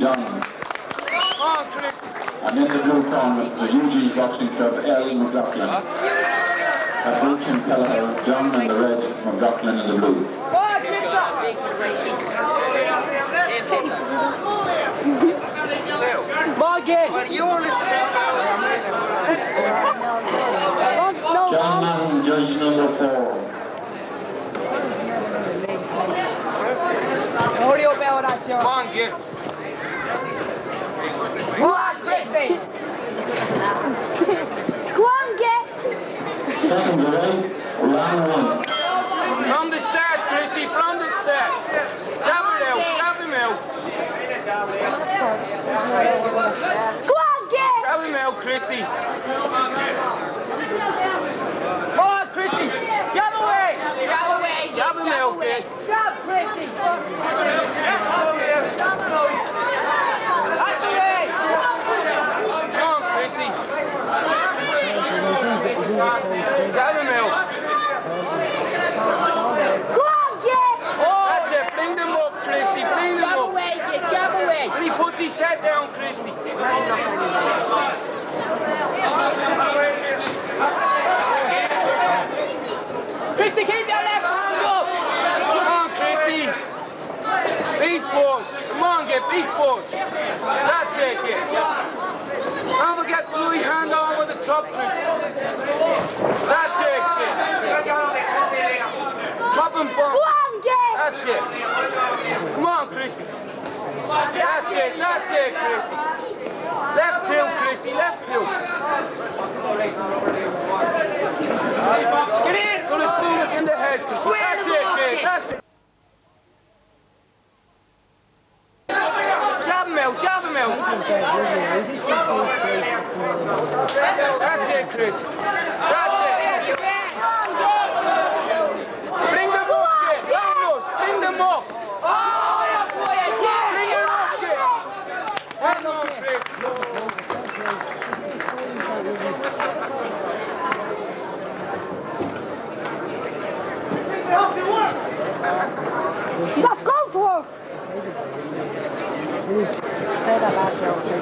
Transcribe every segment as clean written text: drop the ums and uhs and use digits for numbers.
Dunne. And in the blue corner, the Eugene's Boxing Club, L. McLaughlin. At Brooklyn, Kelleher, Dunne in the red, McLaughlin in the blue. Well, you want to step out? John Madden, judge number 4. What do you about that, John? Come on, get. Come on, Christy! Go on, get! Second away, round 1. From the start, Christy, from the start. Jab it out, jab him out. Go on, get! Jab him out, Christy. Come on, Christy! Jab away! Jab away! Jab him out, kid. Jab, Christy! That's away! Come on, Christy. Jab him out. Go on, get! That's it, bring them up, Christy, bring them Jab up. away, get! Jab away! And he puts his head down, Christy. Christy, keep your left hand up! Come on, Christy. Beat force. Come on, get beat force. That's it, kid. Don't forget the right hand over the top, Christy. That's it, kid. Top and Go bump. on, get! That's it. Come on, Christy. That's it, Christy. Left two, Christy, left two. Get in! Put a stomach in the head, Christy. That's it, kid, that's it. Jab him out, jab him out. That's it, Chris. That's it. Bring them up, kid. Vamos, bring them up. Bring them up, kid. Hang on, Chris. Let's go to her! Say that last year, I'll take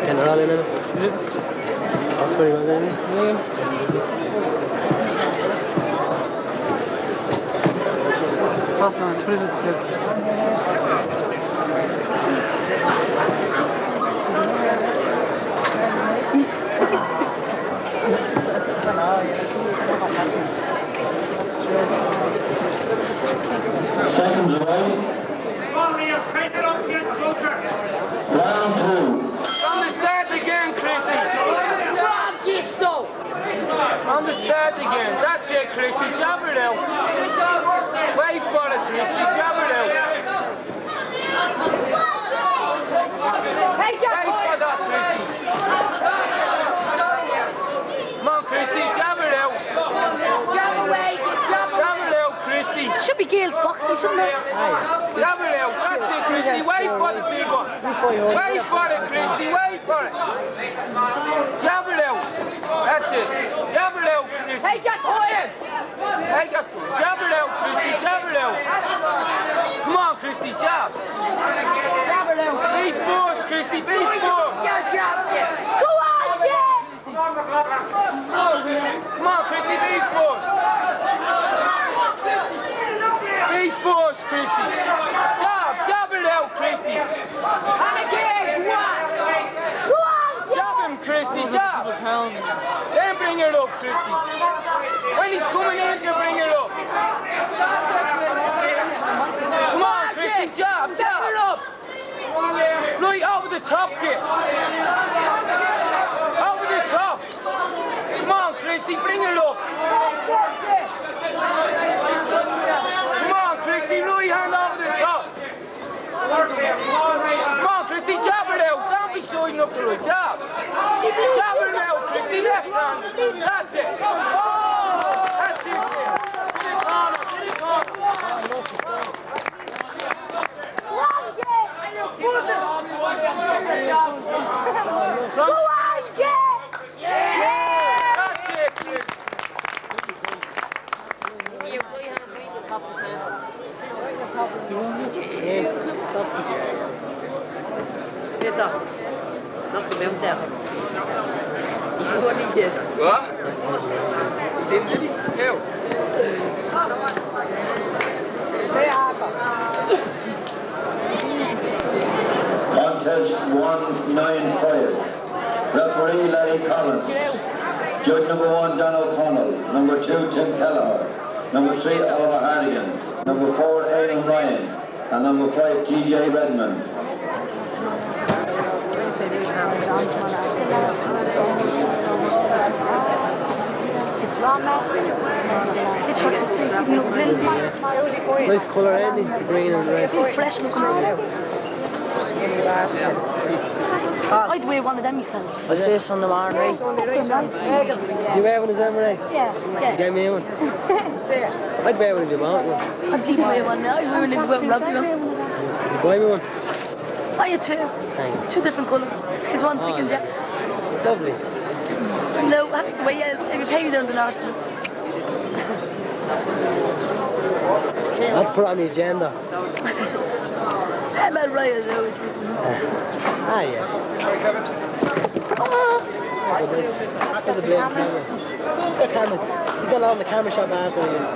General in it. Sorry, was it? half an hour, 20 minutes to Seconds away, round 2. From the start again, Christy. From the start again. That's it, Christy. Jab it out. Wait for it, Christy. Jab it out. Wait for that, Christy. Come on, Christy. Jab it out. Jab away, get! Jab away! Jab it out, Christy. Should be Gail's boxing, shouldn't it? Jab it out. That's it, Christy. Wait for the big one. Wait for it, Christy. Wait for it. Jab it out. That's it. Jab it out, Christy. Hey, get to him! Hey, got to jab it out, Christy. Jab it out. Come on, Christy. Jab. Jab it out! Be force, Christy. Be force. Yeah, jab! Go on, get! Come on, Christy. Be force. Be force, Christy. Jab it out, Christy. And again, Go on, get! Jab him, Christy. Jab. Then bring it up, Christy. When he's coming in, you bring it up. Come on, Christy. Jab it up. Right over the top, kid. Over the top. Come on, Christy. Bring it up. Come on, Christy. Right hand over the top. Come on, Christy. Jab it out. Don't be showing up the right jab. Jab it out, Christy. Left hand. That's it. That's it. Get it on. Get it on. Go on, get! Go on, get! Yeah! That's it, Chris. It's up. Knock the belt down. What he did. What? He didn't, did he? Who? Say Haka. Contest 195. Referee Larry Collins. Judge number 1 Don O'Connell. Number 2 Tim Kelleher. Number 3 Oliver Hardigan. Number 4 Aidan Ryan. And number 5 TJ Redmond. It's wrong now. It's Nice colour, ain't green and red. fresh looking. I'd wear one of them myself. I see this on the morning, right? Do you wear one of them, right? Yeah. You gave me one. I'd wear one if you want one. I'd leave wear one now. I'd wear one if you want rugby one. Did you buy me one? I had two. Thanks. Two different colours. There's one second, yeah. Lovely. No, I have to wait. If you pay me down the north. Let's put it on the agenda. I'm at Ryan, though. Yeah. There's a blame camera. He's got cameras. He's got all the camera shop after this.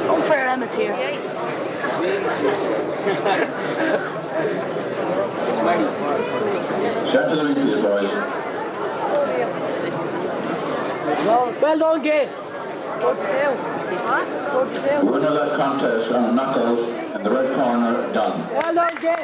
Unfair Emma's here. Set to the ring, please, boys. Well done, Gay. Winner of that contest on a knockout in the red corner, Dunne. Well done, Gay.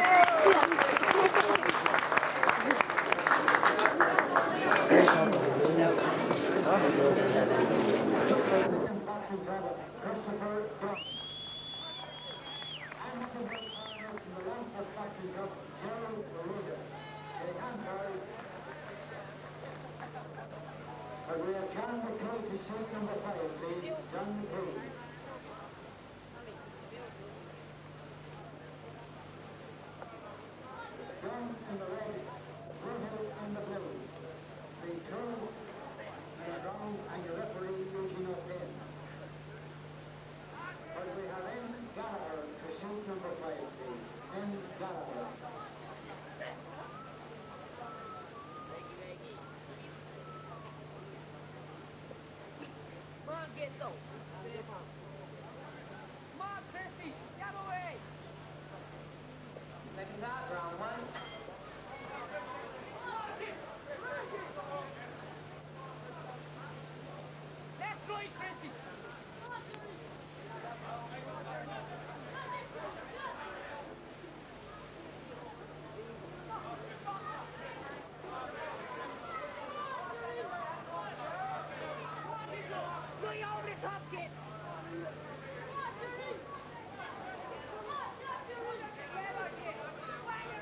We have John McKay to seat number 5, please. John McKay. John in the red, Bruno in the blue. The two in the brown and your referee Eugene O'Kane. But we have N. Gallagher to seat number 5, please. N. Gallagher. Come on, get those. Come on, Christy, get away. Second out, round one. Left, right, Christy. Over the top, kid. Get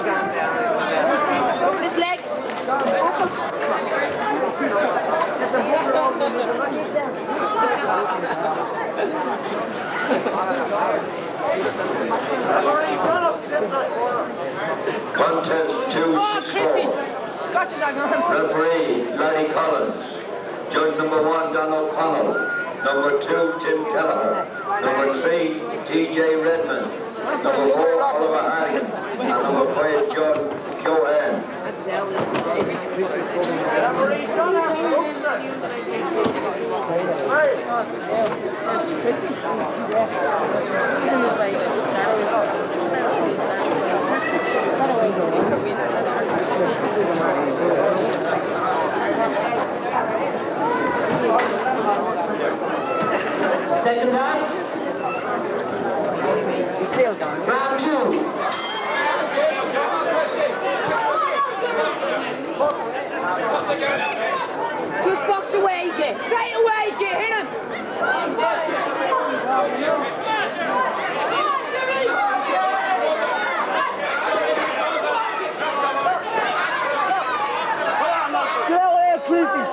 Open his legs. Contest 264. Referee Larry Collins. Judge number 1 Don O'Connell. Number 2 Tim Kelleher. Number 3 TJ Redmond. Number 4 Oliver Hargan. And number 5 Joe Hearn. Second time. He's still going. Round 2. Just box away, get. Straight away, get. Hit him. Get away, Christy.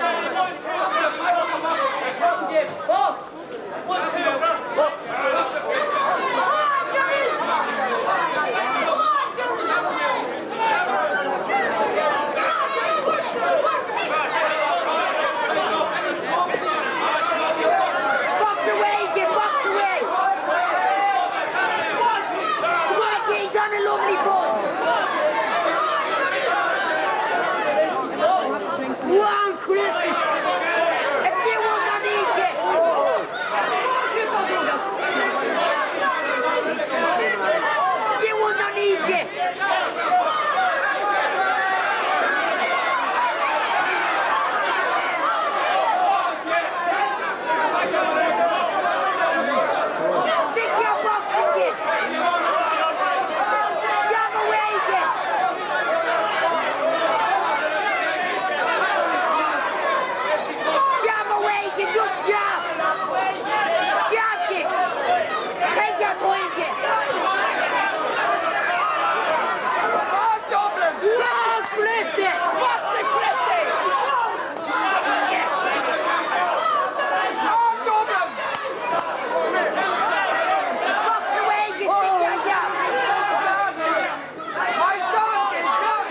Box away, get. Box away. Come on, get. He's on a lovely bus. One, Christy. If you want to need it. You want to need it. Stick your box in it. Jab away again. Jab away again. Just jab. Jab it. Take your time, get. Oh, Dublin. No, Christy. What's it, Christy? Yes. Oh, Dublin. Box away, you stick your jab. He's gone, he's gone.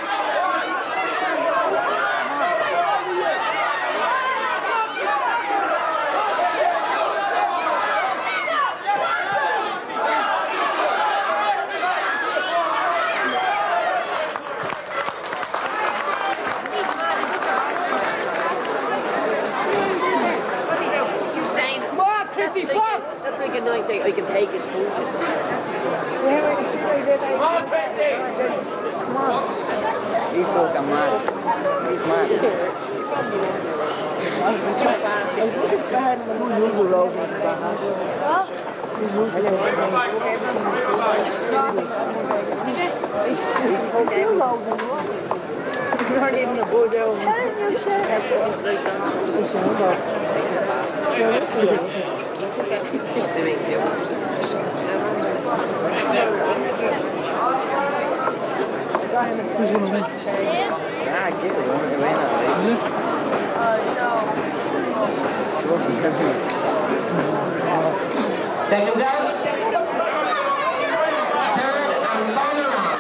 He's just saying it. Come on, Christy, box. That's like a nice thing. I can take his punches. He's fucking mad. He's mad. He's too fast. He's bad. He's moving over. You're not even a bull down. Who's going to win? Ah, get it. We're going to win now, Seconds out. Third and final round.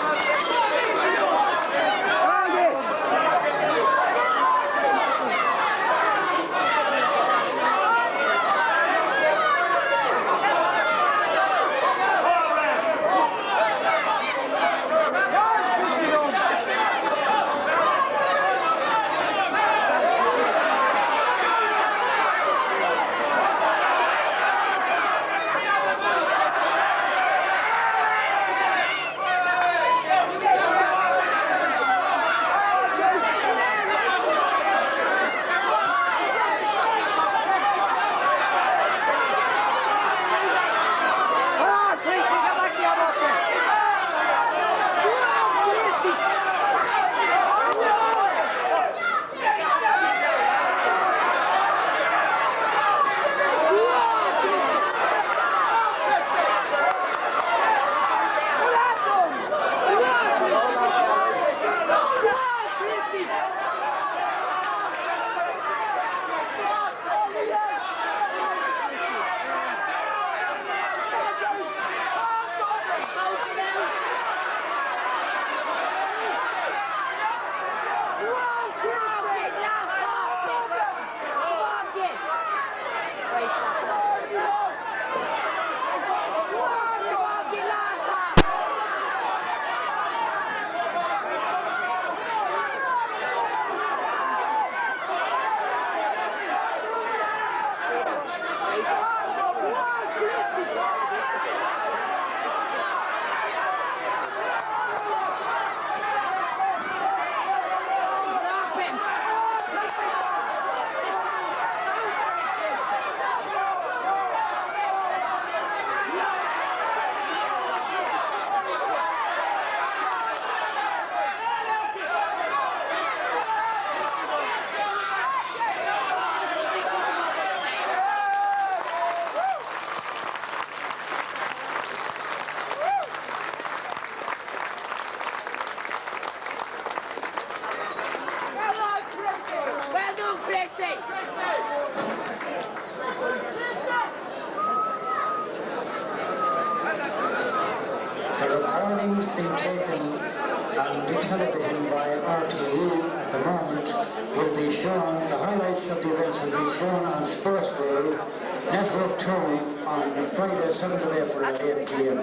and television by RTE at the moment will be shown, the highlights of the events will be shown on Sports World Network 2 on Friday 7th of April at 8 p.m.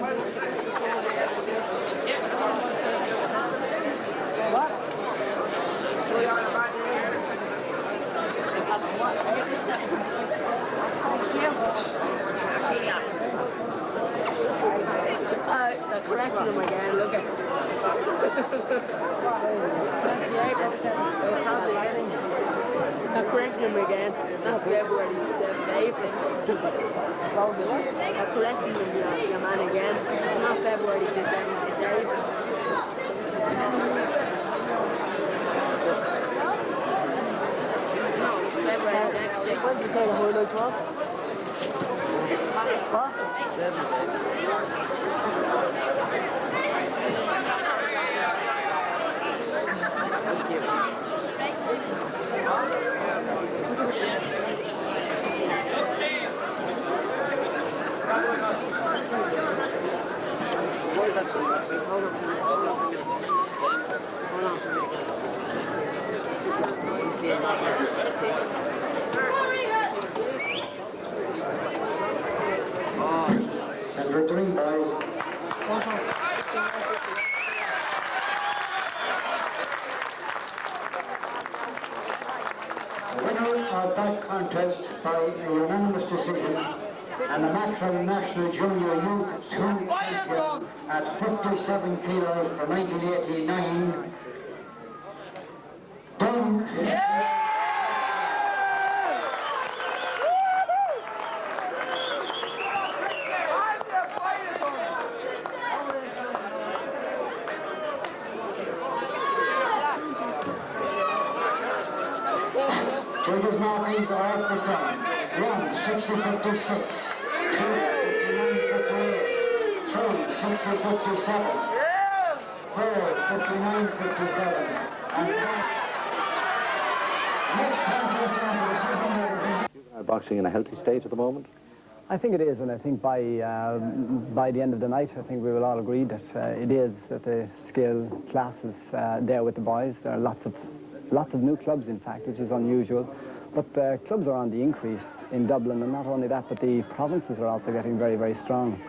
They're correcting him again, look at they're correcting him again, not February, it's April. They're correcting him, your man again. It's not February, it's April. No, it's February next year. When did you say the highlights were? What? 3 boys. The winner of that contest by a unanimous decision and the Maxwell National Junior Youth 2 champion at 57 kilos for 1989, Dunne. Judges' markings are for Dunne. 1, 60-56. 2, 59-58. 3, 60-57. 4, 59-57. And next contest after the second. Juvenile boxing in a healthy state at the moment? I think it is, and I think by the end of the night, I think we will all agree that it is, that the skill class is there with the boys. There are lots of new clubs, in fact, which is unusual. But clubs are on the increase in Dublin, and not only that, but the provinces are also getting very, very strong.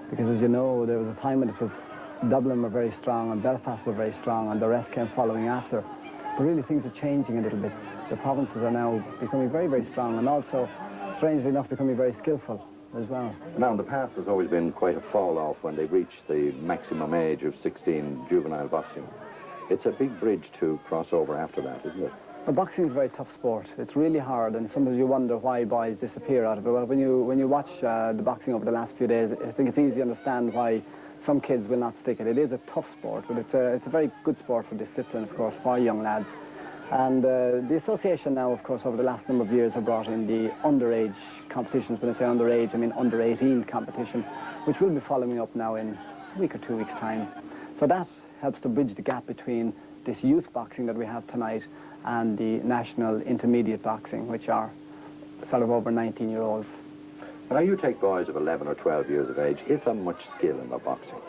Because as you know, there was a time when it was Dublin were very strong and Belfast were very strong, and the rest came following after. But really things are changing a little bit. The provinces are now becoming very, very strong, and also, strangely enough, becoming very skillful as well. Now, in the past, there's always been quite a fall-off when they reach the maximum age of 16 juvenile boxing. It's a big bridge to cross over after that, isn't it? Well, boxing is a very tough sport. It's really hard, and sometimes you wonder why boys disappear out of it. Well, when you watch the boxing over the last few days, I think it's easy to understand why some kids will not stick it. It is a tough sport, but it's a very good sport for discipline, of course, for young lads. And the association now, of course, over the last number of years have brought in the underage competitions. When I say underage, I mean under 18 competition, which we'll be following up now in a week or 2 weeks' time. So that helps to bridge the gap between this youth boxing that we have tonight and the national intermediate boxing, which are sort of over 19-year-olds. Now, you take boys of 11 or 12 years of age. Is there much skill in their boxing?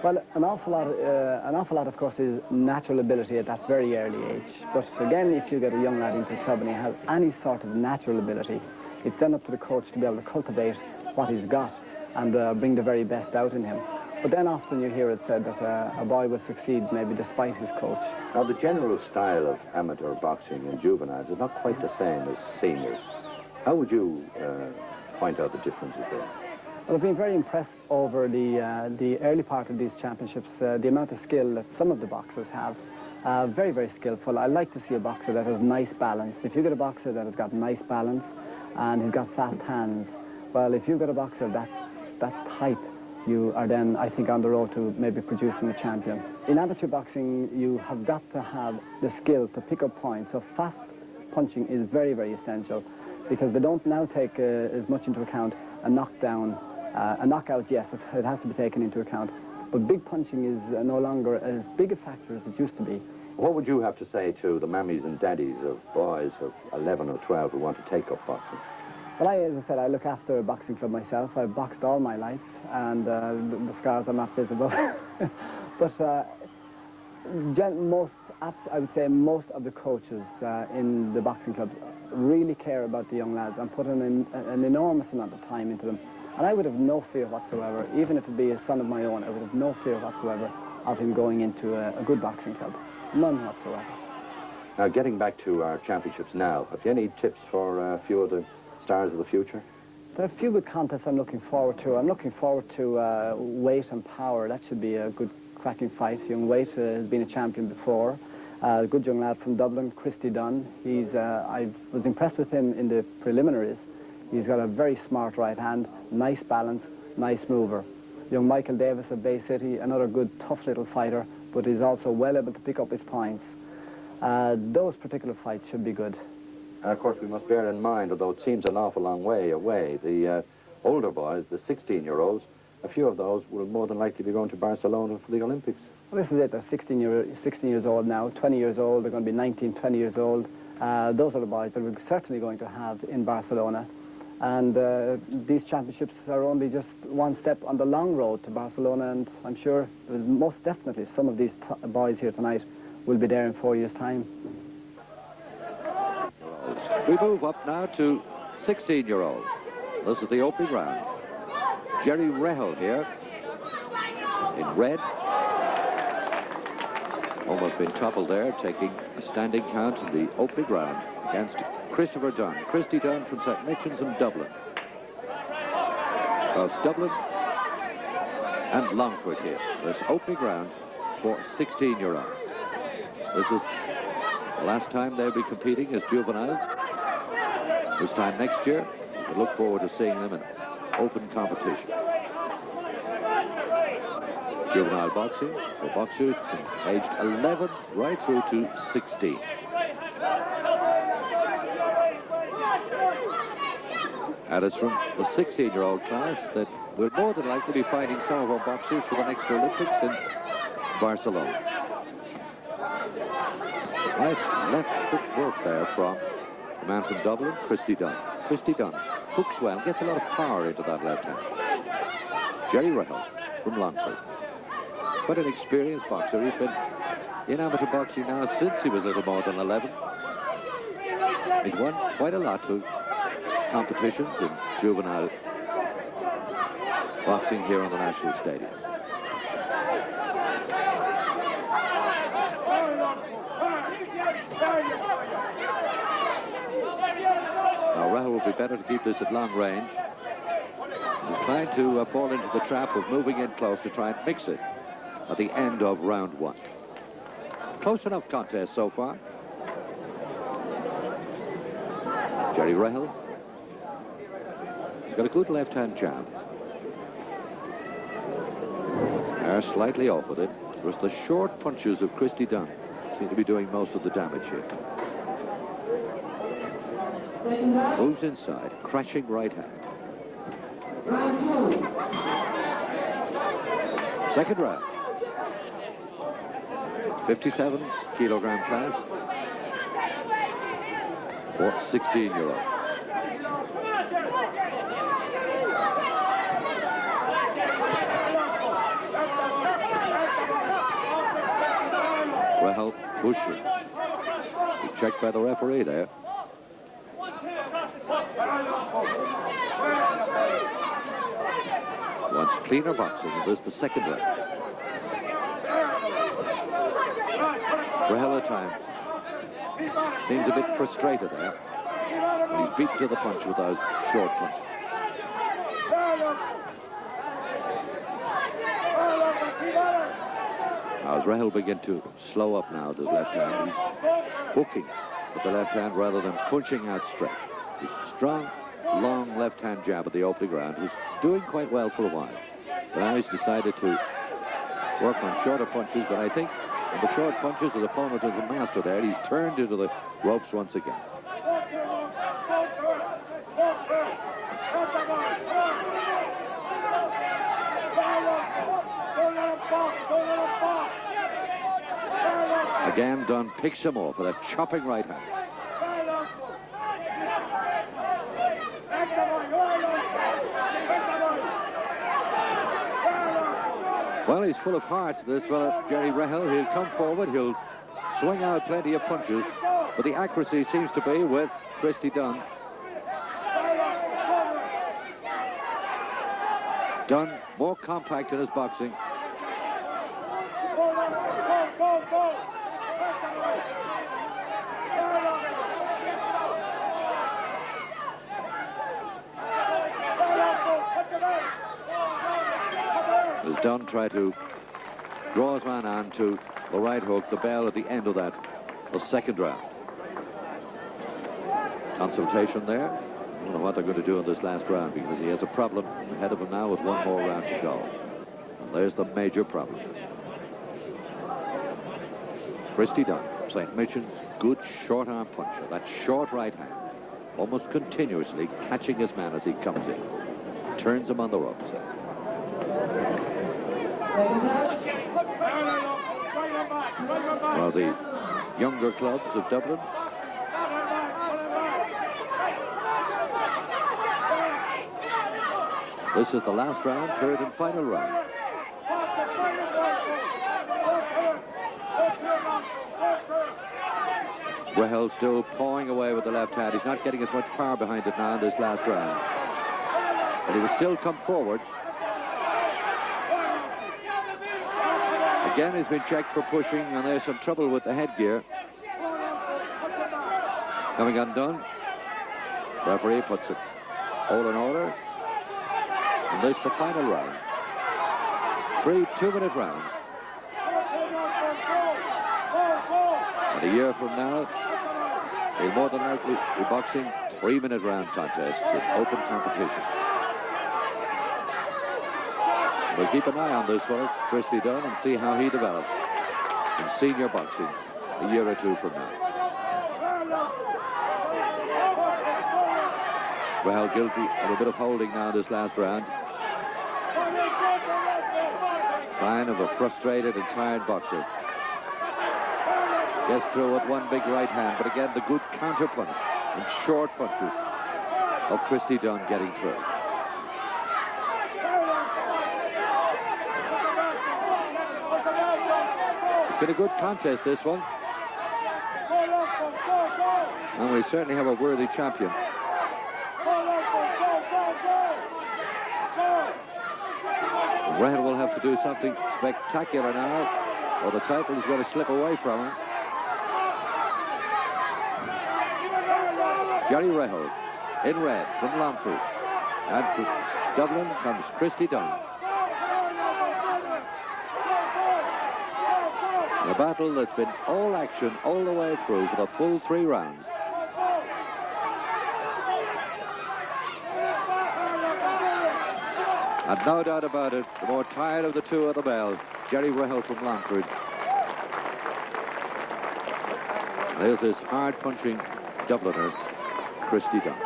Well, an awful lot, of course, is natural ability at that very early age. But again, if you get a young lad into a club and he has any sort of natural ability, it's then up to the coach to be able to cultivate what he's got and bring the very best out in him. But then often you hear it said that a boy will succeed maybe despite his coach. Now, the general style of amateur boxing in juveniles is not quite the same as seniors. How would you point out the differences there? Well, I've been very impressed over the early part of these championships, the amount of skill that some of the boxers have. Very, very skillful. I like to see a boxer that has nice balance. If you get a boxer that has got nice balance and he's got fast hands, well, if you've got a boxer that's that type, you are then, I think, on the road to maybe producing a champion. In amateur boxing, you have got to have the skill to pick up points. So fast punching is very, very essential because they don't now take as much into account a knockdown. A knockout, yes, it has to be taken into account. But big punching is no longer as big a factor as it used to be. What would you have to say to the mammies and daddies of boys of 11 or 12 who want to take up boxing? Well, as I said, I look after a boxing club myself. I've boxed all my life, and the scars are not visible. But I would say most of the coaches in the boxing clubs really care about the young lads and put in an enormous amount of time into them. And I would have no fear whatsoever, even if it be a son of my own, I would have no fear whatsoever of him going into a good boxing club. None whatsoever. Now, getting back to our championships now, have you any tips for a few of the stars of the future? There are a few good contests I'm looking forward to. I'm looking forward to weight and power. That should be a good cracking fight. Young Weight has been a champion before. A good young lad from Dublin, Christy Dunne. I was impressed with him in the preliminaries. He's got a very smart right hand, nice balance, nice mover. Young Michael Davis of Bay City, another good, tough little fighter, but he's also well able to pick up his points. Those particular fights should be good. And of course, we must bear in mind, although it seems an awful long way away, the older boys, the 16-year-olds, a few of those will more than likely be going to Barcelona for the Olympics. Well, this is it. They're 16 years old now, 20 years old. They're going to be 19, 20 years old. Those are the boys that we're certainly going to have in Barcelona. And these championships are only just one step on the long road to Barcelona, and I'm sure most definitely some of these boys here tonight will be there in 4 years' time. We move up now to 16-year-old. This is the opening round. Jerry Rehel here in red. Almost been toppled there, taking a standing count in the opening round against Christopher Dunne. Christy Dunne from St. Michan's in Dublin. So it's Dublin and Longford here. This opening round for 16-year-olds. This is the last time they'll be competing as juveniles. This time next year, we look forward to seeing them in open competition. Juvenile boxing for boxers from aged 11 right through to 16. And it's from the 16-year-old class that we'll more than likely be finding some of our boxers for the next Olympics in Barcelona. Nice left hook work there from the man from Dublin, Christy Dunne. Christy Dunne hooks well, gets a lot of power into that left hand. Jerry Rehel from Longford. Quite an experienced boxer. He's been in amateur boxing now since he was a little more than 11. He's won quite a lot of competitions in juvenile boxing here on the National Stadium. Now Rehel will be better to keep this at long range. He's trying to fall into the trap of moving in close to try and mix it at the end of round one. Close enough contest so far. Jerry Rehel. He's got a good left-hand jab. They're slightly off with it. It was the short punches of Christy Dunne seem to be doing most of the damage here. Moves inside, crashing right hand. Second round. 57-kilogram class for 16-year-olds. Rehel pushing. He checked by the referee there. Wants cleaner boxing, and this is the second round. Rehel at times seems a bit frustrated there. And he's beaten to the punch with those short punches. Now as Rehel begin to slow up now with his left hand, he's hooking with the left hand rather than punching out straight. He's strong, long left-hand jab at the opening round. He's doing quite well for a while. But now he's decided to work on shorter punches, but I think with the short punches, his opponent is the master there. He's turned into the ropes once again. Again, Dunne picks him off with a chopping right hand. Well, he's full of heart, this fella, Jerry Rahel. He'll come forward, he'll swing out plenty of punches, but the accuracy seems to be with Christy Dunne. Dunne more compact in his boxing. As Dunne tried to draw his man on to the right hook, the bell at the end of that, the second round. Consultation there. I don't know what they're going to do in this last round, because he has a problem ahead of him now with one more round to go. And there's the major problem. Christy Dunne from St. Michan's, good short arm puncher. That short right hand, almost continuously catching his man as he comes in. Turns him on the ropes. One of the younger clubs of Dublin. This is the last round, third and final round. Rahel still pawing away with the left hand. He's not getting as much power behind it now in this last round. But he will still come forward. Again, he's been checked for pushing, and there's some trouble with the headgear. Coming undone. Referee puts it all in order. And this the final round. 3 two-minute rounds. And a year from now, he'll more than likely be boxing 3-minute round contests in open competition. We'll keep an eye on this one, Christy Dunne, and see how he develops in senior boxing a year or two from now. Rahel guilty of a bit of holding now in this last round. Sign of a frustrated and tired boxer. Gets through with one big right hand, but again the good counter punch and short punches of Christy Dunne getting through. It's been a good contest, this one. And we certainly have a worthy champion. Rahel will have to do something spectacular now, or the title is going to slip away from him. Jerry Rahel in red from Longford. And from Dublin comes Christy Dunne. A battle that's been all action all the way through for the full 3 rounds. And no doubt about it, the more tired of the two at the bell, Jerry Rahel from Longford. There's this hard-punching Dubliner, Christy Dunne.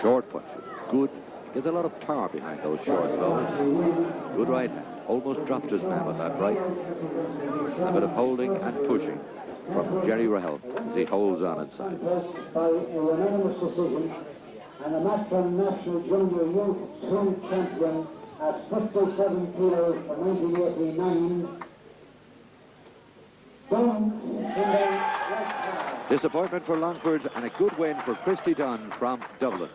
Short punches, good. There's a lot of power behind those short blows. Good right hand. Almost dropped his man with that right. A bit of holding and pushing from Jerry Rahel as he holds on inside. By a unanimous decision, and a match on National Junior Youth 2 champion at 57 kilos for 1989. Disappointment for Longford and a good win for Christy Dunne from Dublin.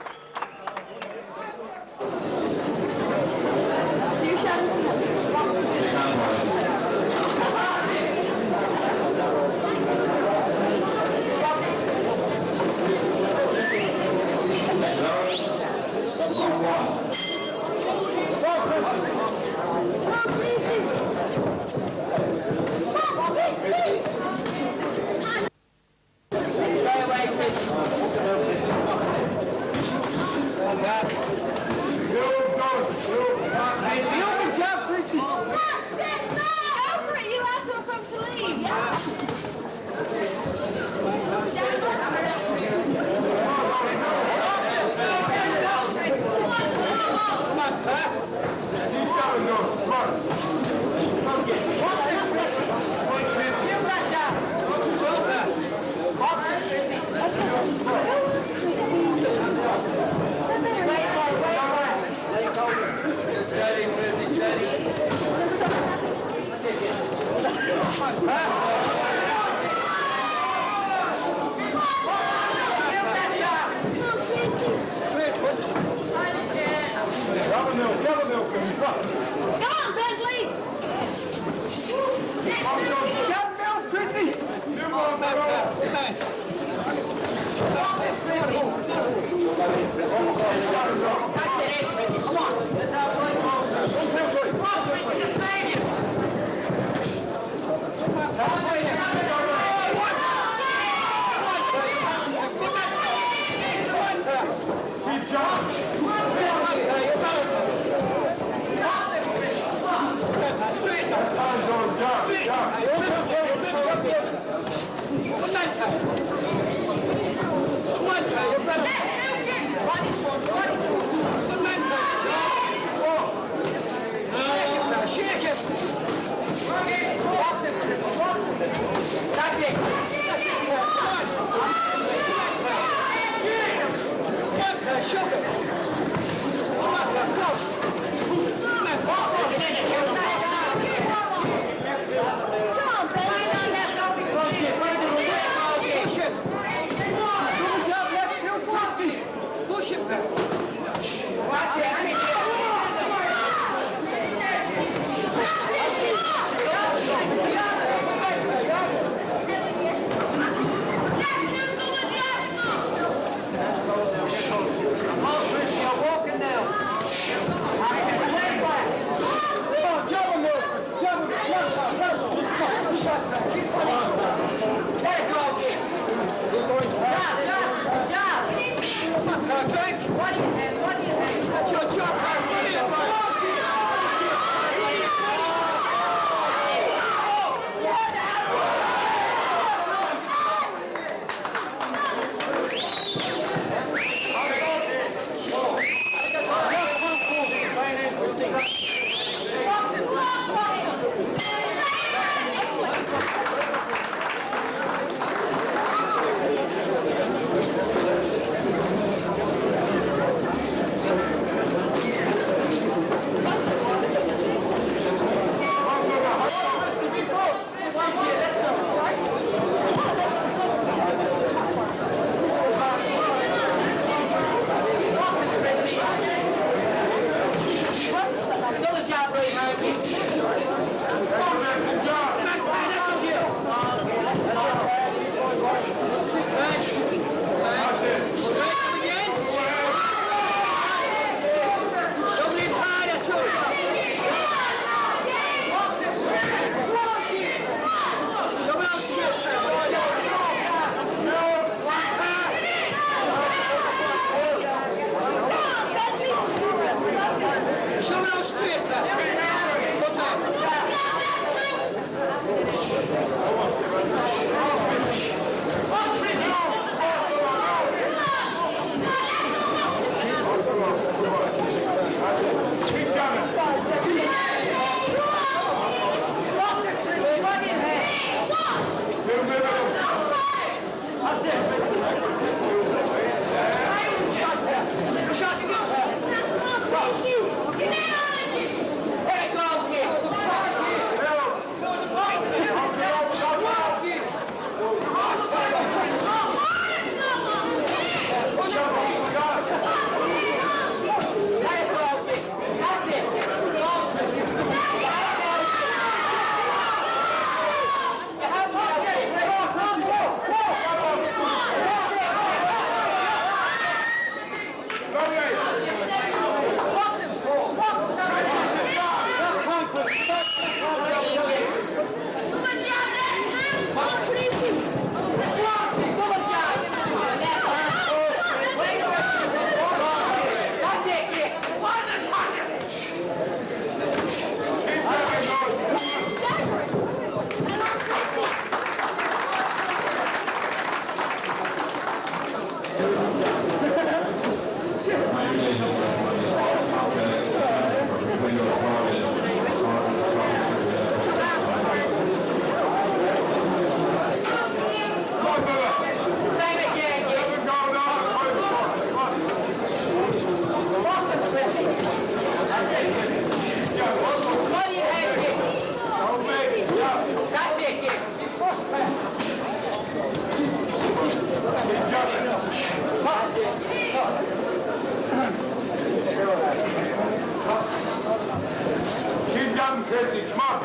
Keep down, Christy, come on.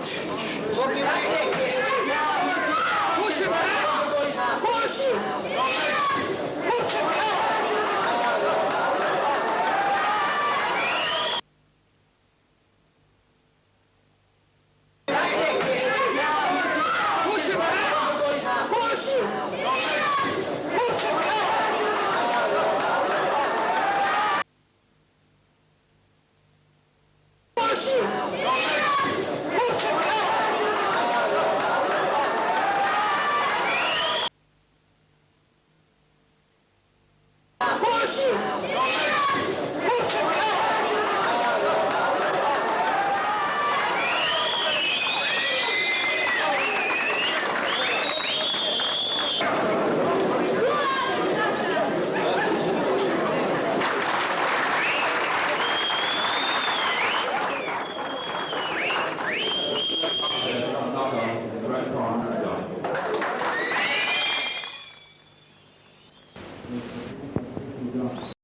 Push him back. Push. Push him back. Push him back. Push. Push him back. Push.